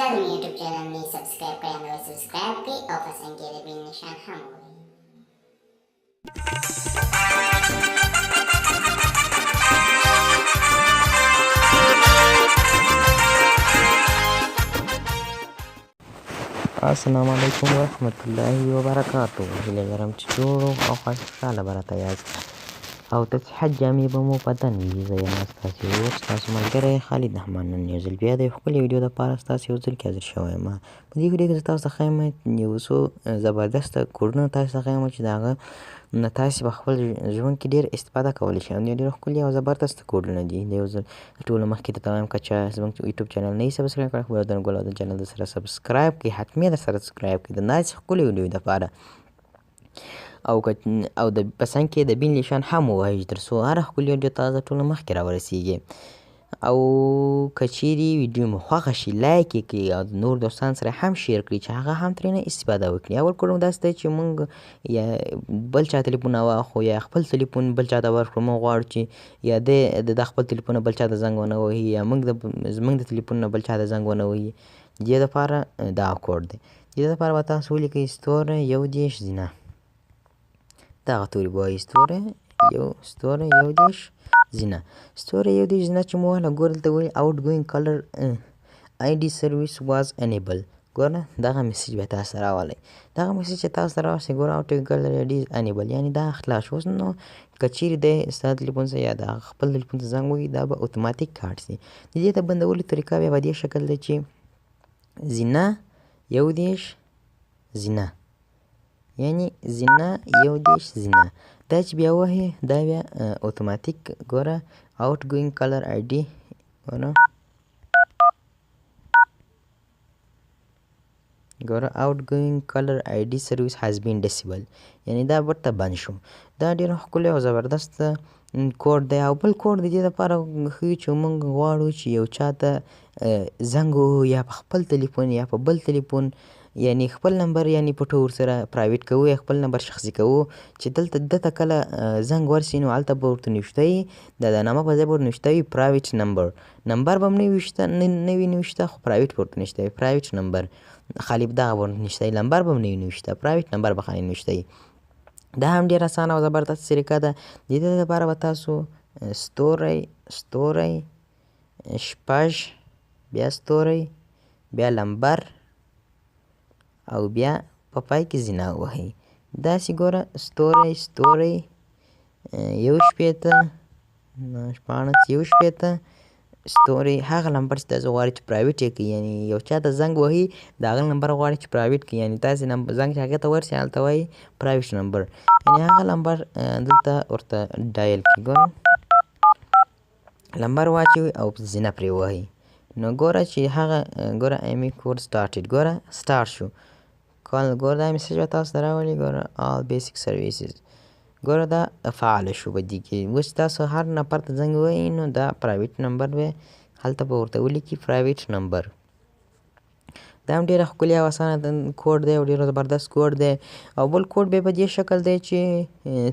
زموږ یوټیوب چینل نه سبسکرایب کړئ نو سبسکرایب کړئ او په څنګ کې د بیل نشان هم ووهئ. السلام علیکم ورحمت الله وبرکاتو. هیله لرم چې جوړ او خوشحاله به راته یاست او د صحت جامې به مو په تن وي. زه یم ستاسې ورور ستاسو ملګری خالد رحمان. نن یو ځل بیا د یو ښکلې ویډیو دپاره ستاسې یو ځل کې حاضر شوی یم. په دې ویډیو کې زه تاسو څخه یم یو څو زبردسته کوډونه تاسو څخه یم چې د هغه نه تاسې په خپل ژوند کې ډېر استفاده کولی شئ. ډېر ښکلي او زبردسته کوډونه دي. د یو ځل د ټولو مخکې درته وایم که چا زموږ یوټیوب چینل نه یې سبسکرایب کړی خو باید د ګل او د چینل درسره سبسکرایب کړئ. حتمي درسره سبسکرایب کړئ د داسې ښکلو ویډیو دپاره او د په څنګ کې د بیل نشان هم ووهئ تر څو هره ښکلې ویډیو تاسو ټولو مخکې راورسیږي. او که چیرې ویډیو مو خوښه شي لایک یې کړئ او د نور دوستانو سره هم شیر کړئ چې هغه هم ترېنه استفاده وکړي. اول کوډ مو داسې دی چې موږ یا بل چا تلیفون واخلو یا خپل تلیفون بل چا ته ورکړو. موږ غواړو چې یا د خپل تلیفون نه بل چا ته زنګ ونه وهي یا زموږ د تلیفون نه بل چا ته زنګ ونه وهي. د دې دپاره دا کوډ دی. د دې دپاره به تاسو ولیکئ ستوری 21 زینه. دغه توري به وایي ستوری 21 زینه. ستوری 21 زینه چې مو ووهله ګوره دلته وایي آوټ ګوینګ کلر ID service was enable. ګوره دغه میسج به تاسو ته راولئ. دغه میسج چې تاسو ته راشي ګوره آوټ ګوینګ کلر ID enable یعنې دا خلاص شو. اوس نو که چیرې دی ستا تلیفون څخه یا د خپل تلیفون ته زنګ ووهي دا به اتوماتیک کاټ شي. د دې د بندولو طریقه بیا په دې شکل دی چې زینه 21 زینه یعنې زینه 21 زینه دا چې بیا وهي دا بیا اتوماتیک ګوره آوټ ګوینګ کلر ID ګوره آوټ ګوینګ کلر ID سرویس هاز بین ډسیبل یعنې دا ورته بند شو. دا ډېر ښکلی او زبردست کوډ دی. او بل کوډ د دې دپاره ښیي چې موږ غواړو چې یو چا ته زنګ ووهو یا په خپل تلیفون یا په بل تلیفون یعنې خپل نمبر یعنې پټو ورسره پرایویټ کوو یا خپل نمبر شخصي کوو چې دلته دته کله زنګ ورسي نو هلته به ورته نوشته وي د نامه په ځای به ورته نوشته وي پرایویټ نمبر به هم نه وي نوشته خو پرایویټ به ورته نوشته وي پرایویټ نمبر خالي به دغه به ورته نوشته وي نمبر به هم نه وي نوشته پرایویټ نمبر به خالي نوشته وي. دا هم ډېره اسانه او زبردست طریقه ده. د دې لپاره به تاسو ستوری شپږ بیا ستوری بیا لمبر او بیا په پای کې زینه ووهئ. داسې ګوره ستوری 16 ستوری هغه نمبر چې تاسو غواړئ چې پرایویټ یې کړئ یعنې یو چا ته زنګ وهي د هغه نمبر غواړئ چې پرایویټ کړئ یعنې تاسې زنګ چې هغې ته ورسي هلته وایي پرایویټ نمبر یعنې هغه نمبر دلته ورته ډایل کړئ. ګوره نمبر واچوئ او زینه پرې ووهئ نو ګوره چې هغه ګوره ایمي کوډ سټارټډ ګوره سټارټ شو. ګوره دا میسج به تاسو ته راولي ګوره آل بیسیک سرویسز ګوره دا فعاله شو په دې کې. اوس تاسو هر نفر ته زنګ ووهئ نو دا پرایویټ نمبر به هلته به ورته ولیکي پرایویټ نمبر. دا هم ډېره ښکلې او اسانه کوډ دی او ډېر زبردست کوډ دی. او بل کوډ بیا په دې شکل دی چې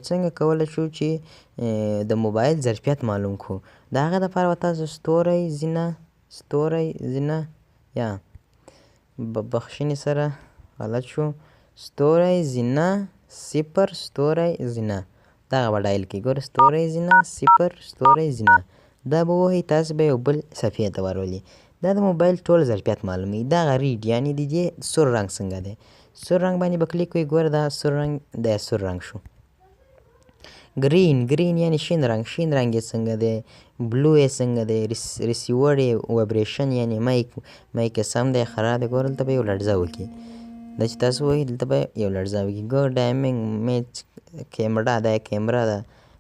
څنګه کولی شو چې د موبایل ظرفیت معلوم کړو. د هغه دپاره به تاسو ستوری زینه یا بخښنې سره غلط شو ستوری زینه 0 ستوری زینه دغه به ډایل کړئ. ګوره ستوری زینه 0 ستوری زینه دا به ووهئ تاسو به یو بل صفحې ته ورولي. دا د موبایل ټول ظرفیت معلوموي. دغه ریډ یعنې د دې سور رنګ څنګه دی سور رنګ باندې به کلیک کوئ. ګوره دا سور رنګ شو. ګرین یعنې شین رنګ یې څنګه دی بلو یې څنګه دی ریسیور یې وایبریشن یعنې مایک یې سم دی خراب دی. ګوره دلته به یو لړزه وکړي دا چې تاسو ووهئ دلته به یو لړزه وکړي. ګوره ډایمینګ میچ کیمرا دا کیمرا ده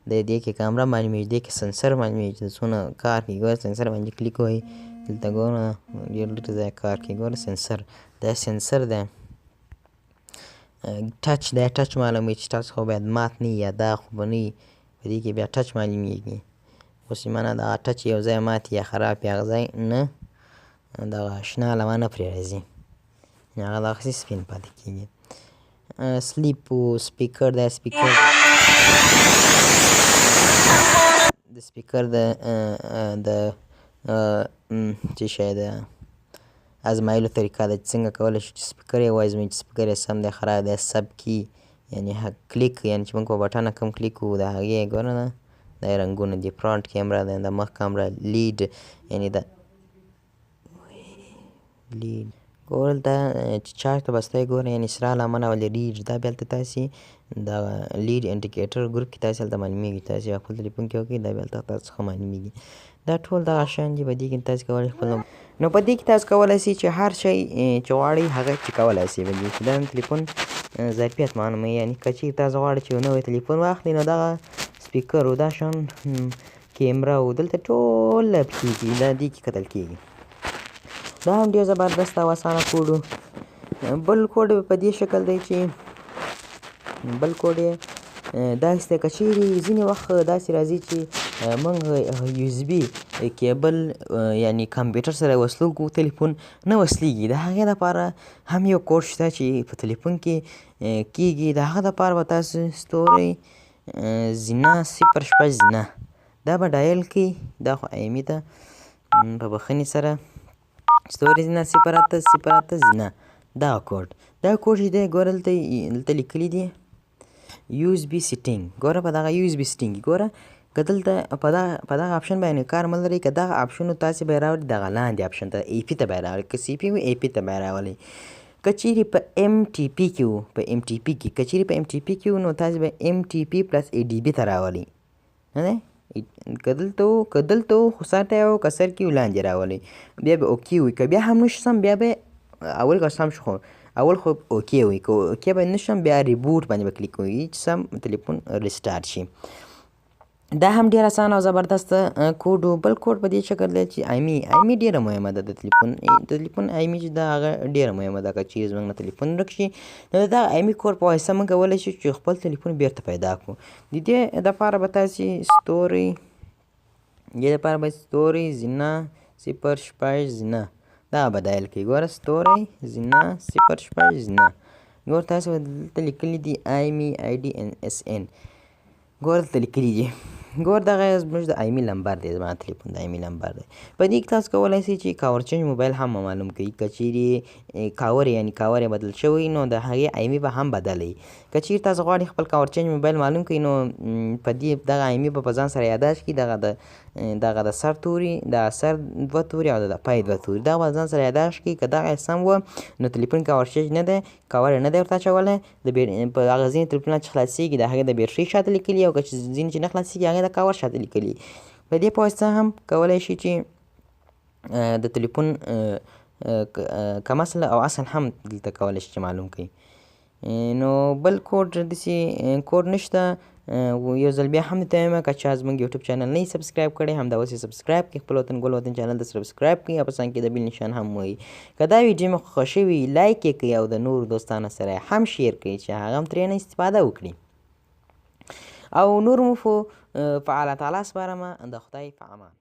د دې کې کامره معلومېږي دې کې سنسر معلومېږي چې څونه کار کوي. ګوره سنسر باندې کلیک ووهئ دلته ګوره ډېر لږ ځای کار کوي. ګوره سنسر دا سنسر دی. ټچ دی ټچ معلوموي چې تاسو خو باید مات نه وي یا دا خو به نه وي په دې کې بیا ټچ معلومېږي. اوس یې معنا دغه ټچ یو ځای مات یا خراب یا هغه ځای نه دغه شنه علامه نه پرې راځي هغه دغسې سپین پاتې کېږي. سلیپ سپیکر دی سپیکر د څه شی ده ازمایلو طریقه ده چې څنګه کولی شو چې سپیکر یې وازمویو چې سپیکر یې سم دی خراب دی سب کی یعنې کلیک یعنې چې موږ په بټنه کوم کلیک وکړو د هغې ګوره نه دا یې رنګونه دي فرانټ کیمره ده د مخ کامره لید یعنې د لید ګوره دلته چې چارج ته بسته یې ګوره یعنې سره لمنه ولې ریډ دا بیا هلته تاسې د لید انډیکیټر ګروپ کې تاسې هلته معلومېږي تاسې خپل تلیفون کې وکړئ دا بیا هلته تاسو ښه معلومېږي دا ټول دغه شیان دي په دې کې تاسې کولی خپل نو په دې کې تاسو کولی شئ چې هر شی چې غواړئ هغه چې کولی شئ په دې کې دا هم تلیفون ظرفیت معلوموي یعنې که چېرې تاسو غواړئ چې یو نوی تلیفون واخلئ نو دغه سپیکر و دا شیان کیمره و دلته ټول کېږي دا دې کې کتل کېږي دا هم ډېر زبردست او اسانه کوډ و بل کوډ په دې شکل دی چې بل کوډ یې داسې دی که چېرې ځینې وخت داسې راځي چې موږ یو اس بي کیبل یعنې کمپیوټر سره وصلو کو تلیفون نه وصلېږي د هغې دپاره هم یو کوډ شته چې په تلیفون کې کېږي د هغه دپاره به تاسو ستوري زینه 06 زینه دا به ډایل کړئ دا خو ایمي ده په بښنې سره ستوري زینه 0808 زینه دغه کوډ دا کوډ چې دی ګوره دلته لیکلي دي یو اس بي سیټینګ ګوره په دغه یو اس بي سیټینګ ګوره که دلته په دغه آپشن باندې کار مه لرئ که دغه آپشن تاسې به یې راوړئ دغه لاندې آپشن ته ای پي ته به یې راوړئ که سی پي وي ای پي ته به یې راولئ که چیرې په ایم ټي پي کې و په ایم ټي پي کې که چیرې په ایم ټي پي کې و نو تاسې به ایم ټي پي پلس ای ډي بي ته راولئ نه دی که دلته و خو سر ته یې که سر کې و لاندې راولئ بیا به اوکې وي که بیا هم نشي سم بیا به اول که سم شو خو اول خو اوکې وي که اوکې به نه شم بیا ریبوټ باندې به کلیک وکړئ چې سم تلیفون ریسټارټ شي دا هم ډېر اسانه او زبردسته کوډ و بل کوډ په دې شکل دی چې ایمي ډېره مهمه ده د تلیفون ایمي چې ده هغه ډېره مهمه ده که چیرې زموږ نه تلیفون ورک شي نو د دغه ایمي کوډ په واسطه موږ کولی شو چې خپل تلیفون بیرته پیدا کړو د دې دپاره به تاسې ستوري زینه 06 زینه دغه به ډایل کړئ ګوره ستوري زینه 06 زینه ګوره تاسې به دلته لیکلي دي ایمي آی ډي ان اس ان ګوره دلته لیکلي دي ګوره دغه زموږ د ایمي نمبر دی زما تلیفون د ایمي نمبر دی په دې کې تاسو کولی شئ چې کاور چینج موبایل هم معلوم کړئ که چیرې کاور یې بدل شوی نو د هغې ایمي به هم بدله وي که چیرې تاسو غواړئ خپل کاور چینج موبایل معلوم کړئ نو په دې دغه ایمي به په ځان سره یاداښت کړئ دغه د سر توري د سر 2 توري او د پای 2 توري دغه به ځان سره یاداښت کړئ که دغه سم و نو تلیفون کاور چینج نه دی کاور یې نه دی ورته اچولی په هغه ځینې تلیفونونه چې خلاصېږي د هغې د بیټرۍ شاته لیکلي او که ځینې چې نه خلاصېږي هغې د کاور شاته لیکلي په دې په واسطه هم کولی شي چې د تلیفون کم اصل او اصل هم دلته کولی شي چې معلوم کړئ نو بل کوډ داسې کوډ نشته یو ځل بیا هم درته وایم که چا زموږ یوټیوب چینل نه وي سبسکرایب کړی همدا اوس یې سبسکرایب کړئ خپل وطن ګل وطن چینل ته سبسکرایب کړئ او په څنګ کې د بیل نشان هم ووهئ که دا ویډیو مو خوښ شوي لایک یې کړئ او د نورو دوستانو سره هم شیر کړئ چې هغه هم ترېنه استفاده وکړي او نور مو په الله تعالی سپارم د خدای په امان